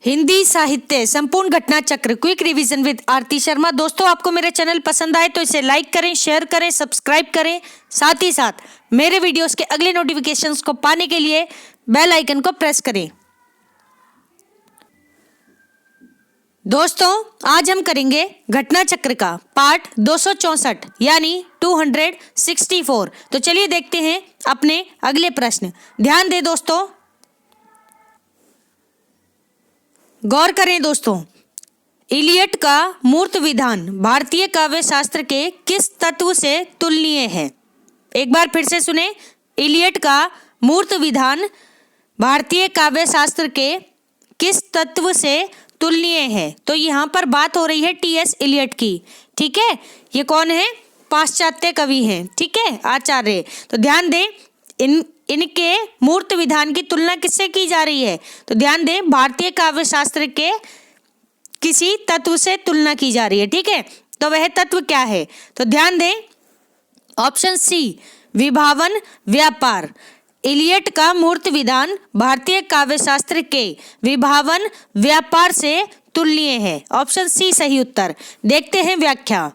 हिंदी साहित्य संपूर्ण घटना चक्र क्विक रिवीजन विद आरती शर्मा। दोस्तों, आपको मेरा चैनल पसंद आए तो इसे लाइक करें, शेयर करें, सब्सक्राइब करें। साथ ही साथ मेरे वीडियोस के अगले नोटिफिकेशंस को पाने के लिए बेल आइकन को प्रेस करें। दोस्तों, आज हम करेंगे घटना चक्र का पार्ट 264 यानी 264। तो चलिए देखते हैं अपने अगले प्रश्न। ध्यान दें दोस्तों, गौर करें दोस्तों। इलियट का मूर्त विधान भारतीय काव्य शास्त्र के किस तत्व से तुलनीय है? एक बार फिर से सुने। इलियट का मूर्त विधान भारतीय काव्य शास्त्र के किस तत्व से तुलनीय है? तो यहाँ पर बात हो रही है टी.एस. इलियट की। ठीक है, ये कौन है? पाश्चात्य कवि हैं। ठीक है, आचार्य। तो ध्यान दें, इनके मूर्त विधान की तुलना किससे की जा रही है? तो ध्यान दें, भारतीय काव्य शास्त्र के किसी तत्व से तुलना की जा रही है। ठीक है, तो वह तत्व क्या है? तो ध्यान दें, ऑप्शन सी, विभावन व्यापार। इलियट का मूर्त विधान भारतीय काव्य शास्त्र के विभावन व्यापार से तुलनीय है। ऑप्शन सी सही उत्तर। देखते हैं व्याख्या।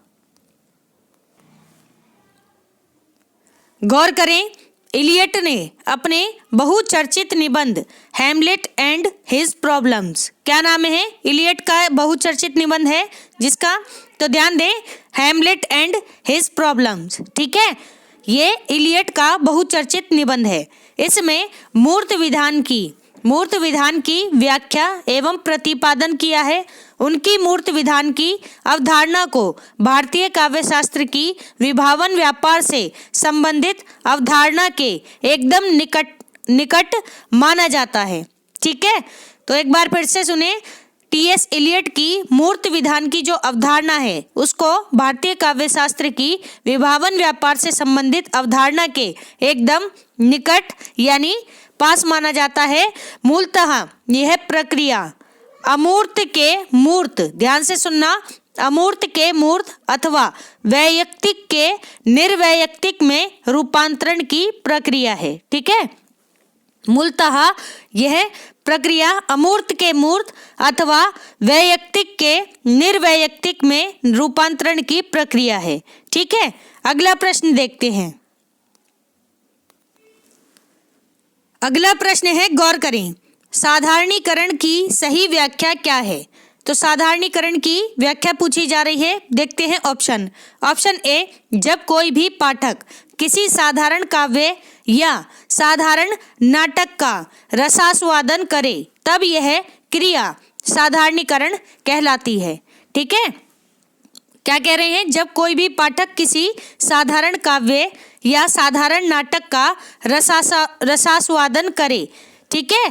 गौर करें, इलियट ने अपने बहुचर्चित निबंध हैमलेट एंड हिज प्रॉब्लम्स, क्या नाम है? इलियट का बहुचर्चित निबंध है जिसका, तो ध्यान दें, हैमलेट एंड हिज प्रॉब्लम्स। ठीक है, ये इलियट का बहुचर्चित निबंध है। इसमें मूर्त विधान की व्याख्या एवं प्रतिपादन किया है। उनकी मूर्त विधान की अवधारणा को भारतीय काव्य शास्त्र की विभावन व्यापार से संबंधित अवधारणा के एकदम निकट माना जाता है। ठीक है, तो एक बार फिर से सुने। टी.एस. इलियट की मूर्त विधान की जो अवधारणा है उसको भारतीय काव्य शास्त्र की विभावन व्यापार से संबंधित अवधारणा के एकदम निकट यानी पास माना जाता है। मूलतः यह प्रक्रिया अमूर्त के मूर्त, ध्यान से सुनना, अमूर्त के मूर्त अथवा वैयक्तिक के निर्वैयक्तिक में रूपांतरण की प्रक्रिया है। ठीक है, मूलतः यह प्रक्रिया अमूर्त के मूर्त अथवा वैयक्तिक के निर्वैयक्तिक में रूपांतरण की प्रक्रिया है। ठीक है, अगला प्रश्न देखते हैं। अगला प्रश्न है, गौर करें, साधारणीकरण की सही व्याख्या क्या है? तो साधारणीकरण की व्याख्या पूछी जा रही है। देखते हैं ऑप्शन ए, जब कोई भी पाठक किसी साधारण काव्य या साधारण नाटक का रसास्वादन करे तब यह क्रिया साधारणीकरण कहलाती है। ठीक है, क्या कह रहे हैं? जब कोई भी पाठक किसी साधारण काव्य या साधारण नाटक का रसास्वादन करे, ठीक है,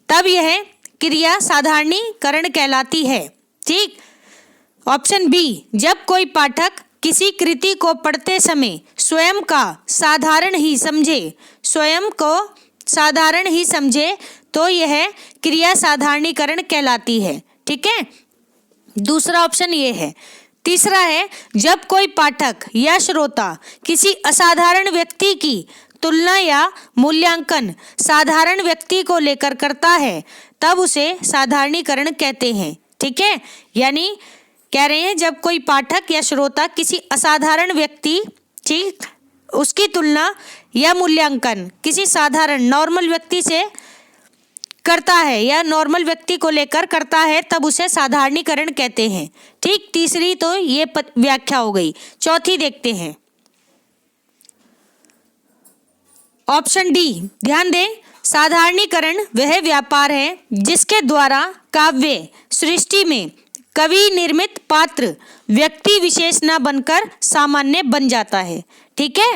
तब यह क्रिया साधारणीकरण कहलाती है। ठीक, ऑप्शन बी, जब कोई पाठक किसी कृति को पढ़ते समय स्वयं को साधारण ही समझे तो यह क्रिया साधारणीकरण कहलाती है। ठीक है, दूसरा ऑप्शन ये है। तीसरा है, जब कोई पाठक या श्रोता किसी असाधारण व्यक्ति की तुलना या मूल्यांकन साधारण व्यक्ति को लेकर करता है तब उसे साधारणीकरण कहते हैं। ठीक है, यानी कह रहे हैं जब कोई पाठक या श्रोता किसी असाधारण व्यक्ति, ठीक, उसकी तुलना या मूल्यांकन किसी साधारण नॉर्मल व्यक्ति से करता है या नॉर्मल व्यक्ति को लेकर करता है तब उसे साधारणीकरण कहते हैं। ठीक, तीसरी तो ये व्याख्या हो गई। चौथी देखते हैं, ऑप्शन डी, ध्यान दें, साधारणीकरण वह व्यापार है जिसके द्वारा काव्य सृष्टि में कवि निर्मित पात्र व्यक्ति विशेष न बनकर सामान्य बन जाता है। ठीक है,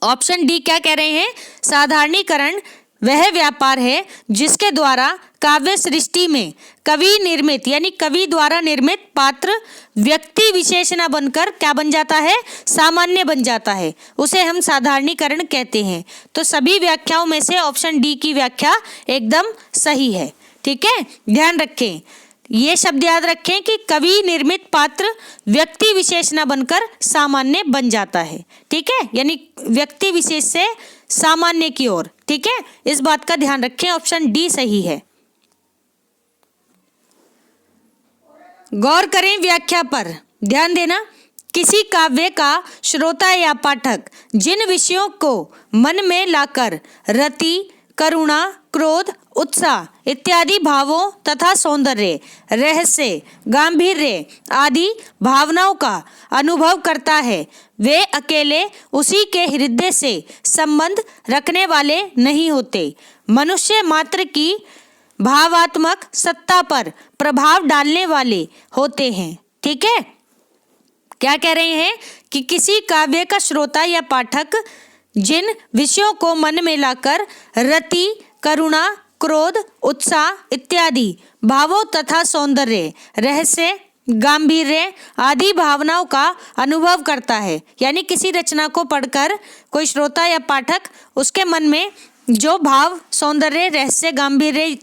ऑप्शन डी क्या कह रहे हैं? साधारणीकरण वह व्यापार है जिसके द्वारा काव्य सृष्टि में कवि निर्मित यानी कवि द्वारा निर्मित पात्र व्यक्ति विशेष न बनकर क्या बन जाता है? सामान्य बन जाता है, उसे हम साधारणीकरण कहते हैं। तो सभी व्याख्याओं में से ऑप्शन डी की व्याख्या एकदम सही है। ठीक है, ध्यान रखें, ये शब्द याद रखें कि कवि निर्मित पात्र व्यक्ति विशेष न बनकर सामान्य बन जाता है। ठीक है, यानी व्यक्ति विशेष से सामान्य की ओर। ठीक है, इस बात का ध्यान रखें, ऑप्शन डी सही है। गौर करें व्याख्या पर, ध्यान देना। किसी काव्य का श्रोता या पाठक जिन विषयों को मन में लाकर रति, करुणा, क्रोध, उत्साह इत्यादि भावों तथा सौंदर्य, रहस्य, गांधीर्य आदि भावनाओं का अनुभव करता है, वे अकेले उसी के हृदय से संबंध रखने वाले नहीं होते, मनुष्य मात्र की भावात्मक सत्ता पर प्रभाव डालने वाले होते हैं। ठीक है, क्या कह रहे हैं कि किसी काव्य का श्रोता या पाठक जिन विषयों को मन में लाकर रति, करुणा, क्रोध, उत्साह इत्यादि भावों तथा सौंदर्य, रहस्य, गांधीर्य आदि भावनाओं का अनुभव करता है, यानी किसी रचना को पढ़कर कोई श्रोता या पाठक उसके मन में जो भाव, सौंदर्य, रहस्य, गांधीर्य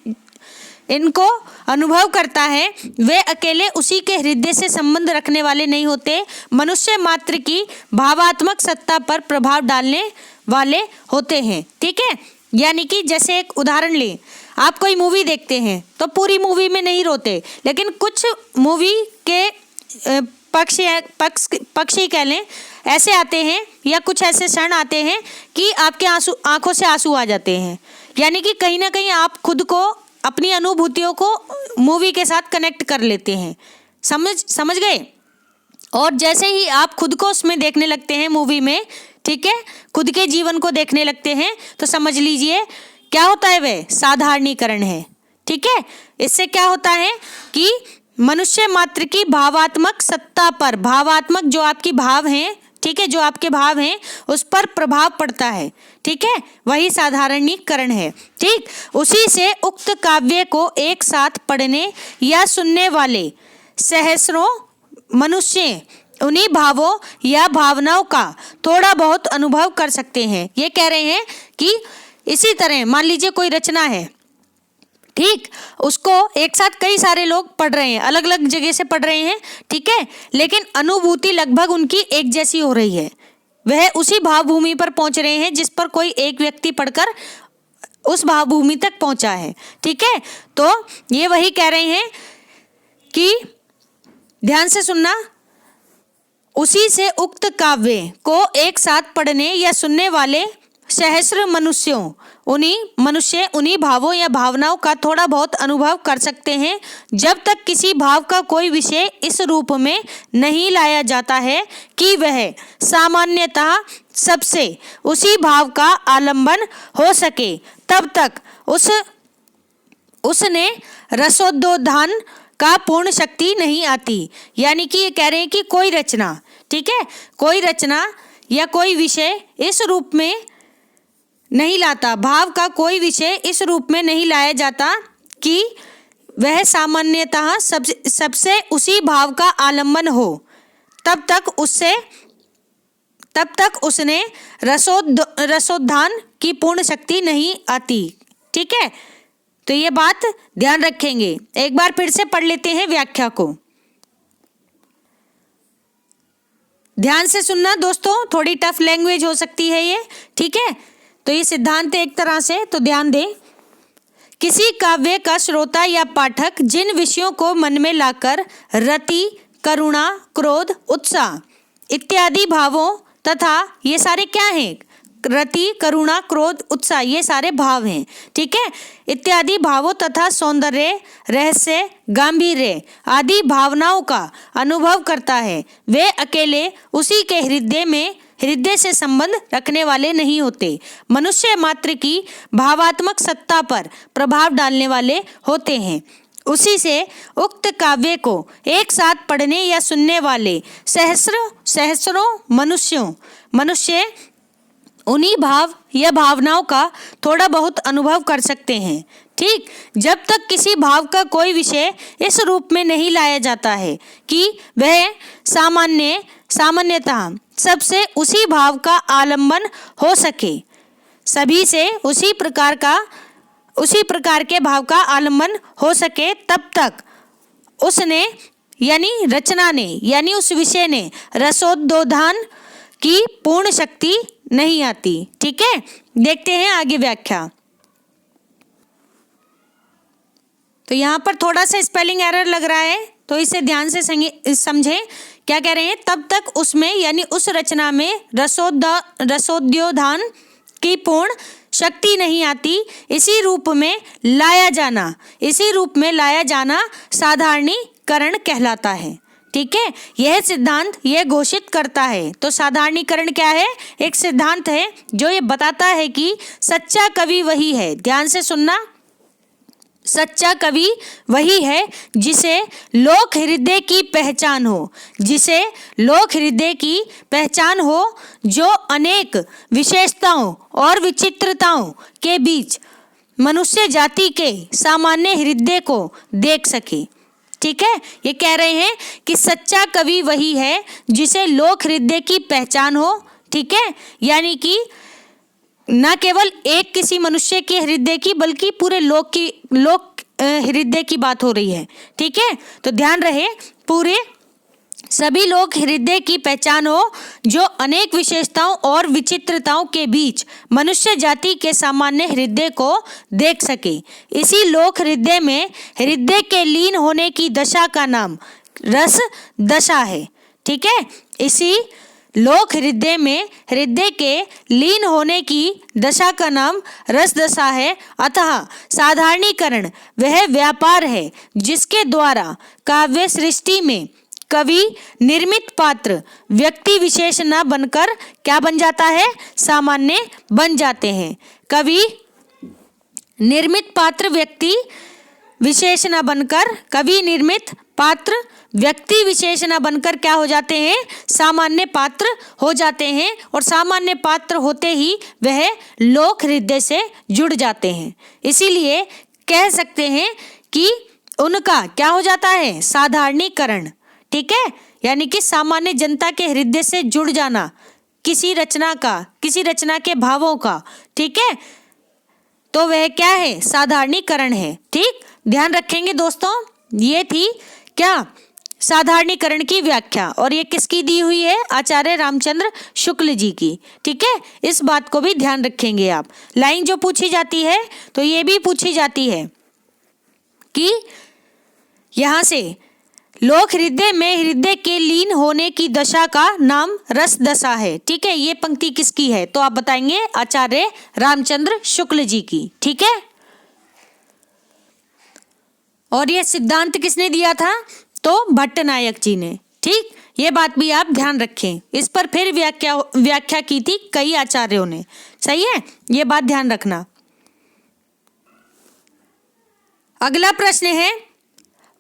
इनको अनुभव करता है, वे अकेले उसी के हृदय से संबंध रखने वाले नहीं होते, मनुष्य मात्र की भावात्मक सत्ता पर प्रभाव डालने वाले होते हैं। ठीक है, यानी कि जैसे एक उदाहरण लें, आप कोई मूवी देखते हैं तो पूरी मूवी में नहीं रोते, लेकिन कुछ मूवी के पक्षी कह लें ऐसे आते हैं या कुछ ऐसे क्षण आते हैं कि आपके आंखों से आंसू आ जाते हैं, यानी कि कहीं ना कहीं आप खुद को, अपनी अनुभूतियों को मूवी के साथ कनेक्ट कर लेते हैं। समझ गए? और जैसे ही आप खुद को उसमें देखने लगते हैं मूवी में, ठीक है, खुद के जीवन को देखने लगते हैं, तो समझ लीजिए क्या होता है, वह साधारणीकरण है। ठीक है, इससे क्या होता है कि मनुष्य मात्र की भावात्मक सत्ता पर, भावात्मक जो आपकी भाव हैं, ठीक है, जो आपके भाव हैं उस पर प्रभाव पड़ता है। ठीक है, वही साधारणीकरण है। ठीक, उसी से उक्त काव्य को एक साथ पढ़ने या सुनने वाले सहस्रों मनुष्य उन्हीं भावों या भावनाओं का थोड़ा बहुत अनुभव कर सकते हैं। ये कह रहे हैं कि इसी तरह मान लीजिए कोई रचना है, ठीक, उसको एक साथ कई सारे लोग पढ़ रहे हैं, अलग अलग जगह से पढ़ रहे हैं, ठीक है, लेकिन अनुभूति लगभग उनकी एक जैसी हो रही है, वह उसी भावभूमि पर पहुंच रहे हैं जिस पर कोई एक व्यक्ति पढ़कर उस भावभूमि तक पहुंचा है। ठीक है, तो ये वही कह रहे हैं कि ध्यान से सुनना, उसी से उक्त काव्य को एक साथ पढ़ने या सुनने वाले सहस्र मनुष्य उन्हीं भावों या भावनाओं का थोड़ा बहुत अनुभव कर सकते हैं, जब तक किसी भाव का कोई विषय इस रूप में नहीं लाया जाता है कि वह सामान्यतः सबसे उसी भाव का आलंबन हो सके, तब तक उसने रसोद्धान का पूर्ण शक्ति नहीं आती। यानी कि ये कह रहे हैं कि कोई रचना, ठीक है, कोई रचना या कोई विषय इस रूप में नहीं लाता, भाव का कोई विषय इस रूप में नहीं लाया जाता कि वह सामान्यतः सबसे उसी भाव का आलंबन हो, तब तक उसने रसोद्धान की पूर्ण शक्ति नहीं आती। ठीक है, तो ये बात ध्यान रखेंगे। एक बार फिर से पढ़ लेते हैं व्याख्या को, ध्यान से सुनना दोस्तों, थोड़ी टफ लैंग्वेज हो सकती है ये। ठीक है, तो ये सिद्धांत एक तरह से, तो ध्यान दें। किसी काव्य का श्रोता या पाठक जिन विषयों को मन में लाकर रति, करुणा, क्रोध, उत्साह इत्यादि भावों तथा, ये सारे क्या हैं, रति, करुणा, क्रोध, उत्साह, ये सारे भाव हैं। ठीक है, इत्यादि भावों तथा सौंदर्य, रहस्य, गांधीर्य आदि भावनाओं का अनुभव करता है, वे अकेले उसी के हृदय से संबंध रखने वाले नहीं होते, मनुष्य मात्र की भावात्मक सत्ता पर प्रभाव डालने वाले होते हैं। उसी से उक्त काव्य को एक साथ पढ़ने या सुनने वाले सहस्रों मनुष्य उन्हीं भाव या भावनाओं का थोड़ा बहुत अनुभव कर सकते हैं। ठीक, जब तक किसी भाव का कोई विषय इस रूप में नहीं लाया जाता है कि वह सामान्यतः सबसे उसी भाव का आलंबन हो सके, सभी से उसी प्रकार के भाव का आलंबन हो सके, तब तक उसने यानी रचना ने यानी उस विषय ने रसोद्धान की पूर्ण शक्ति नहीं आती। ठीक है, देखते हैं आगे व्याख्या। तो यहाँ पर थोड़ा सा स्पेलिंग एरर लग रहा है, तो इसे ध्यान से समझें। क्या कह रहे हैं, तब तक उसमें यानी उस रचना में रसोद्योधान की पूर्ण शक्ति नहीं आती। इसी रूप में लाया जाना साधारणीकरण कहलाता है। ठीक है, यह सिद्धांत यह घोषित करता है। तो साधारणीकरण क्या है, एक सिद्धांत है जो ये बताता है कि सच्चा कवि वही है, ध्यान से सुनना, सच्चा कवि वही है जिसे लोक हृदय की पहचान हो, जो अनेक विशेषताओं और विचित्रताओं के बीच मनुष्य जाति के सामान्य हृदय को देख सके। ठीक है, ये कह रहे हैं कि सच्चा कवि वही है जिसे लोक हृदय की पहचान हो। ठीक है, यानी कि न केवल एक किसी मनुष्य के हृदय की बल्कि पूरे लोक हृदय की बात हो रही है। ठीक है, तो ध्यान रहे, पूरे सभी लोक हृदय की पहचान हो, जो अनेक विशेषताओं और विचित्रताओं के बीच मनुष्य जाति के सामान्य हृदय को देख सके। इसी लोक हृदय में हृदय के लीन होने की दशा का नाम रस दशा है। ठीक है, इसी लोक हृदय में हृदय के लीन होने की दशा का नाम रस दशा है। अतः साधारणीकरण वह व्यापार है जिसके द्वारा काव्य सृष्टि में कवि निर्मित पात्र व्यक्ति विशेष न बनकर क्या बन जाता है, सामान्य बन जाते हैं। कवि निर्मित पात्र व्यक्ति विशेष न बनकर क्या हो जाते हैं, सामान्य पात्र हो जाते हैं। और सामान्य पात्र होते ही वह लोक हृदय से जुड़ जाते हैं। इसीलिए कह सकते हैं कि उनका क्या हो जाता है, साधारणीकरण। ठीक है, यानी कि सामान्य जनता के हृदय से जुड़ जाना किसी रचना के भावों का। ठीक है, तो वह क्या है, साधारणीकरण है। ठीक, ध्यान रखेंगे दोस्तों, ये थी क्या, साधारणीकरण की व्याख्या, और ये किसकी दी हुई है, आचार्य रामचंद्र शुक्ल जी की। ठीक है, इस बात को भी ध्यान रखेंगे आप। लाइन जो पूछी जाती है तो ये भी पूछी जाती है कि यहाँ से लोक हृदय में हृदय के लीन होने की दशा का नाम रस दशा है। ठीक है, ये पंक्ति किसकी है, तो आप बताएंगे आचार्य रामचंद्र शुक्ल जी की। ठीक है, और ये सिद्धांत किसने दिया था, तो भट्टनायक जी ने। ठीक, ये बात भी आप ध्यान रखें, इस पर फिर व्याख्या की थी कई आचार्यों ने। सही है, ये बात ध्यान रखना। अगला प्रश्न है,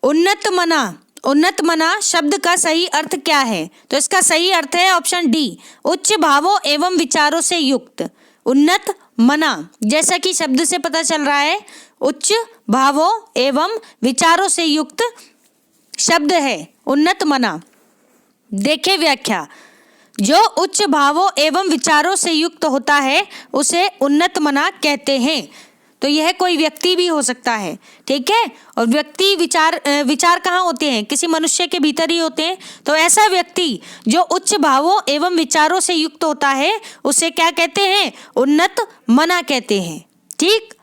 उन्नत मना शब्द का सही अर्थ क्या है, तो इसका सही अर्थ है ऑप्शन डी, उच्च भावों एवं विचारों से युक्त। उन्नत मना, जैसा कि शब्द से पता चल रहा है, उच्च भावों एवं विचारों से युक्त शब्द है उन्नत मना। देखें व्याख्या, जो उच्च भावों एवं विचारों से युक्त होता है उसे उन्नत मना कहते हैं। तो यह कोई व्यक्ति भी हो सकता है। ठीक है, और व्यक्ति विचार कहाँ होते हैं, किसी मनुष्य के भीतर ही होते हैं। तो ऐसा व्यक्ति जो उच्च भावों एवं विचारों से युक्त होता है उसे क्या कहते हैं, उन्नत मना कहते हैं। ठीक,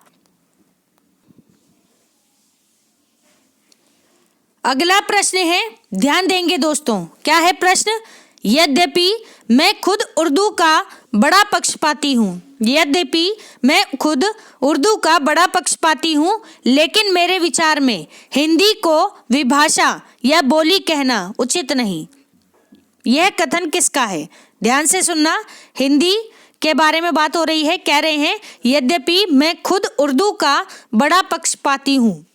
अगला प्रश्न है, ध्यान देंगे दोस्तों, क्या है प्रश्न, यद्यपि मैं खुद उर्दू का बड़ा पक्षपाती हूँ, लेकिन मेरे विचार में हिंदी को विभाषा या बोली कहना उचित नहीं। यह कथन किसका है, ध्यान से सुनना, हिंदी के बारे में बात हो रही है। कह रहे हैं यद्यपि मैं खुद उर्दू का बड़ा पक्षपाती हूँ,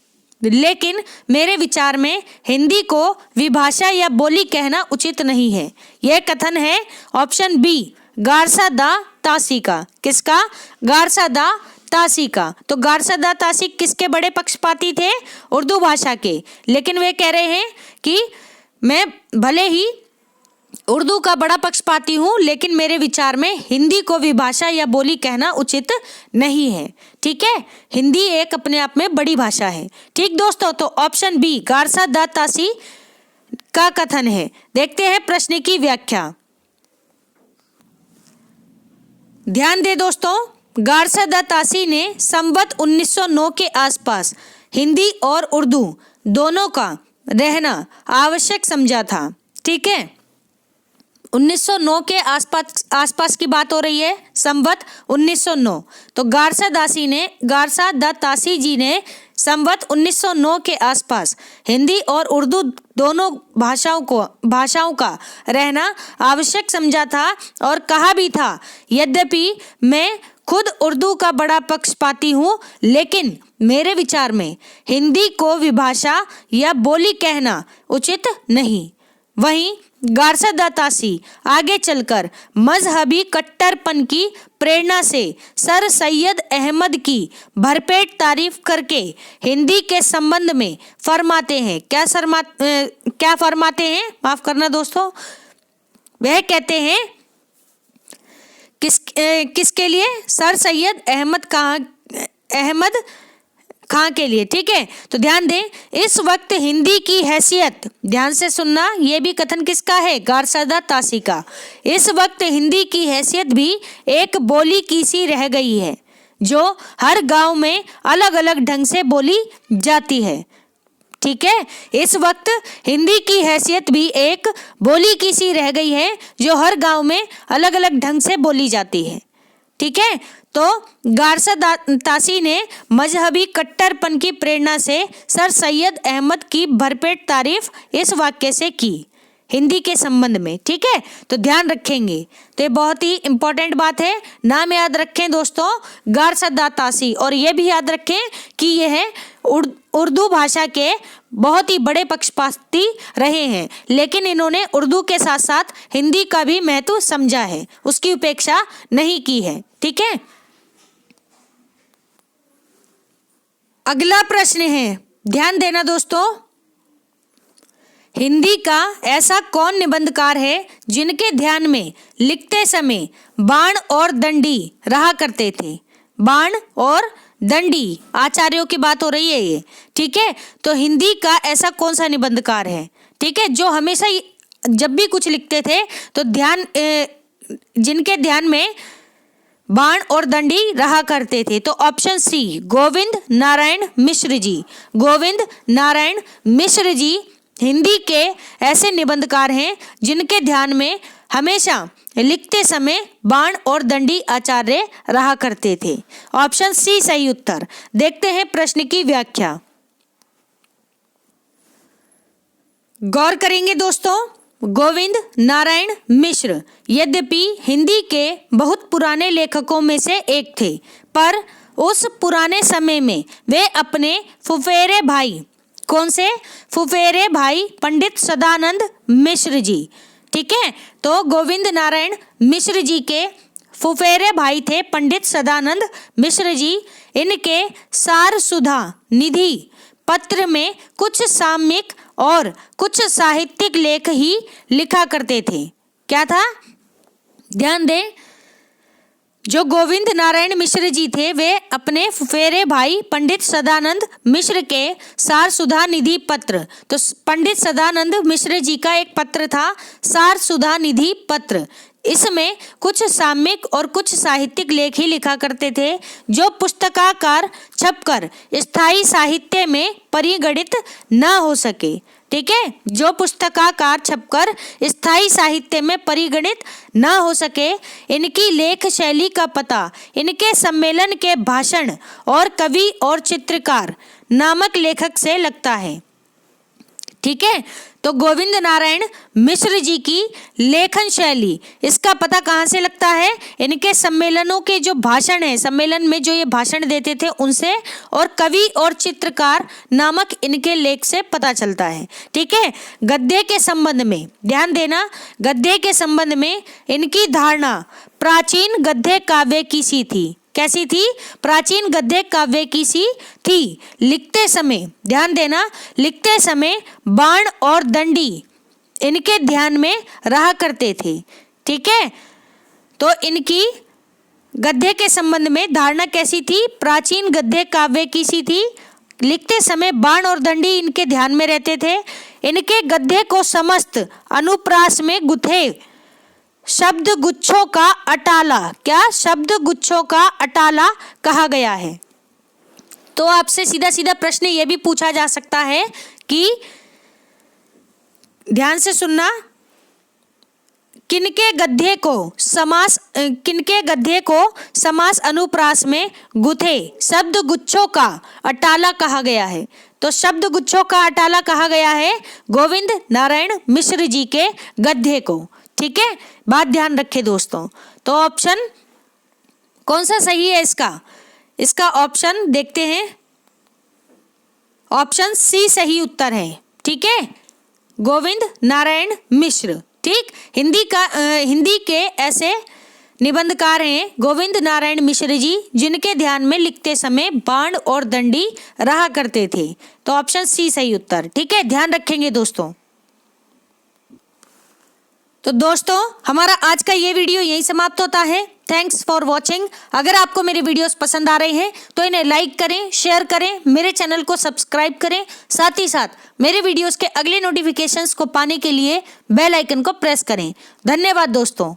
लेकिन मेरे विचार में हिंदी को विभाषा या बोली कहना उचित नहीं है। यह कथन है ऑप्शन बी, गारसा दा तासी का। किसका, गारसा दा तासी का। तो गारसा दा तासी किसके बड़े पक्षपाती थे, उर्दू भाषा के। लेकिन वे कह रहे हैं कि मैं भले ही उर्दू का बड़ा पक्षपाती हूँ, लेकिन मेरे विचार में हिंदी को विभाषा या बोली कहना उचित नहीं है। ठीक है, हिंदी एक अपने आप में बड़ी भाषा है। ठीक दोस्तों, तो ऑप्शन बी गारसा दा तासी का कथन है। देखते हैं प्रश्न की व्याख्या। ध्यान दे दोस्तों, गारसा दा तासी ने संवत 1909 के आसपास हिंदी और उर्दू दोनों का रहना आवश्यक समझा था। ठीक है, 1909 के आसपास की बात हो रही है, संवत 1909। तो गारसा द तासी जी ने संवत 1909 के आसपास हिंदी और उर्दू दोनों भाषाओं का रहना आवश्यक समझा था और कहा भी था, यद्यपि मैं खुद उर्दू का बड़ा पक्षपाती हूँ, लेकिन मेरे विचार में हिंदी को विभाषा या बोली कहना उचित नहीं। वहीं गारसा द तासी आगे चलकर मजहबी कट्टरपन की प्रेरणा से सर सैयद अहमद की भरपेट तारीफ करके हिंदी के संबंध में फरमाते हैं, क्या फरमाते हैं, माफ करना दोस्तों, वह कहते हैं किसके लिए, सर सैयद अहमद खां के लिए। ठीक है, तो ध्यान दें, इस वक्त हिंदी की हैसियत, ध्यान से सुनना, यह भी कथन किसका है, गारसा द तासी का। इस वक्त हिंदी की हैसियत भी एक बोली की सी रह गई है जो हर गांव में अलग अलग ढंग से बोली जाती है। ठीक है, इस वक्त हिंदी की हैसियत भी एक बोली की सी रह गई है जो हर गांव में अलग अलग ढंग से बोली जाती है। ठीक है, तो गारसा तासी ने मजहबी कट्टरपन की प्रेरणा से सर सैयद अहमद की भरपेट तारीफ इस वाक्य से की हिंदी के संबंध में। ठीक है, तो ध्यान रखेंगे, तो ये बहुत ही इंपॉर्टेंट बात है, नाम याद रखें दोस्तों, गारसा द तासी। और ये भी याद रखें कि यह उर्दू भाषा के बहुत ही बड़े पक्षपाती रहे हैं, लेकिन इन्होंने उर्दू के साथ साथ हिंदी का भी महत्व समझा है, उसकी उपेक्षा नहीं की है। ठीक है, अगला प्रश्न है, ध्यान देना दोस्तों, हिंदी का ऐसा कौन निबंधकार है जिनके ध्यान में लिखते समय बाण और दंडी रहा करते थे। बाण और दंडी आचार्यों की बात हो रही है ये। ठीक है, तो हिंदी का ऐसा कौन सा निबंधकार है, ठीक है, जो हमेशा जब भी कुछ लिखते थे तो जिनके ध्यान में बाण और दंडी रहा करते थे। तो ऑप्शन सी, गोविंद नारायण मिश्र जी। गोविंद नारायण मिश्र जी हिंदी के ऐसे निबंधकार हैं जिनके ध्यान में हमेशा लिखते समय बाण और दंडी आचार्य रहा करते थे। ऑप्शन सी सही उत्तर। देखते हैं प्रश्न की व्याख्या, गौर करेंगे दोस्तों। गोविंद नारायण मिश्र यद्यपि हिंदी के बहुत पुराने लेखकों में से एक थे, पर उस पुराने समय में वे अपने फुफेरे भाई, कौन से फुफेरे भाई, पंडित सदानंद मिश्र जी। ठीक है, तो गोविंद नारायण मिश्र जी के फुफेरे भाई थे पंडित सदानंद मिश्र जी। इनके सार सुधा निधि पत्र में कुछ सामयिक और कुछ साहित्यिक लेख ही लिखा करते थे। क्या था, ध्यान दें, जो गोविंद नारायण मिश्र जी थे वे अपने फुफेरे भाई पंडित सदानंद मिश्र के सार सुधा निधि पत्र, तो पंडित सदानंद मिश्र जी का एक पत्र था सार सुधा निधि पत्र, इसमें कुछ सामयिक और कुछ साहित्यिक लेख ही लिखा करते थे जो पुस्तकाकार छपकर स्थायी साहित्य में परिगणित न हो सके। ठीक है, जो पुस्तकाकार छपकर स्थायी साहित्य में परिगणित न हो सके। इनकी लेख शैली का पता इनके सम्मेलन के भाषण और कवि और चित्रकार नामक लेखक से लगता है। ठीक है, तो गोविंद नारायण मिश्र जी की लेखन शैली, इसका पता कहाँ से लगता है, इनके सम्मेलनों के जो भाषण है, सम्मेलन में जो ये भाषण देते थे उनसे, और कवि और चित्रकार नामक इनके लेख से पता चलता है। ठीक है, गद्य के संबंध में ध्यान देना, गद्य के संबंध में इनकी धारणा प्राचीन गद्य काव्य की सी थी। कैसी थी, प्राचीन गद्य काव्य की सी थी। लिखते समय, ध्यान देना, लिखते समय बाण और दंडी इनके ध्यान में रहा करते थे। ठीक है, तो इनकी गद्य के संबंध में धारणा कैसी थी, प्राचीन गद्य काव्य की सी थी। लिखते समय बाण और दंडी इनके ध्यान में रहते थे। इनके गद्य को समस्त अनुप्रास में गुथे शब्द गुच्छों का अटाला, क्या शब्द गुच्छों का अटाला कहा गया है। तो आपसे सीधा सीधा प्रश्न ये भी पूछा जा सकता है कि ध्यान से सुनना। किनके गद्य को समास अनुप्रास में गुथे शब्द गुच्छों का अटाला कहा गया है। तो शब्द गुच्छों का अटाला कहा गया है गोविंद नारायण मिश्र जी के गद्य को। ठीक है, बात ध्यान रखे दोस्तों। तो ऑप्शन कौन सा सही है इसका ऑप्शन देखते हैं। ऑप्शन सी सही उत्तर है। ठीक है, गोविंद नारायण मिश्र। ठीक, हिंदी के ऐसे निबंधकार हैं गोविंद नारायण मिश्र जी, जिनके ध्यान में लिखते समय बाण और दंडी रहा करते थे। तो ऑप्शन सी सही उत्तर। ठीक है, ध्यान रखेंगे दोस्तों। तो दोस्तों हमारा आज का ये वीडियो यहीं समाप्त होता है। Thanks for watching. अगर आपको मेरे वीडियोस पसंद आ रहे हैं तो इन्हें लाइक करें, शेयर करें, मेरे चैनल को सब्सक्राइब करें। साथ ही साथ मेरे वीडियोस के अगले नोटिफिकेशंस को पाने के लिए बेल आइकन को प्रेस करें। धन्यवाद दोस्तों।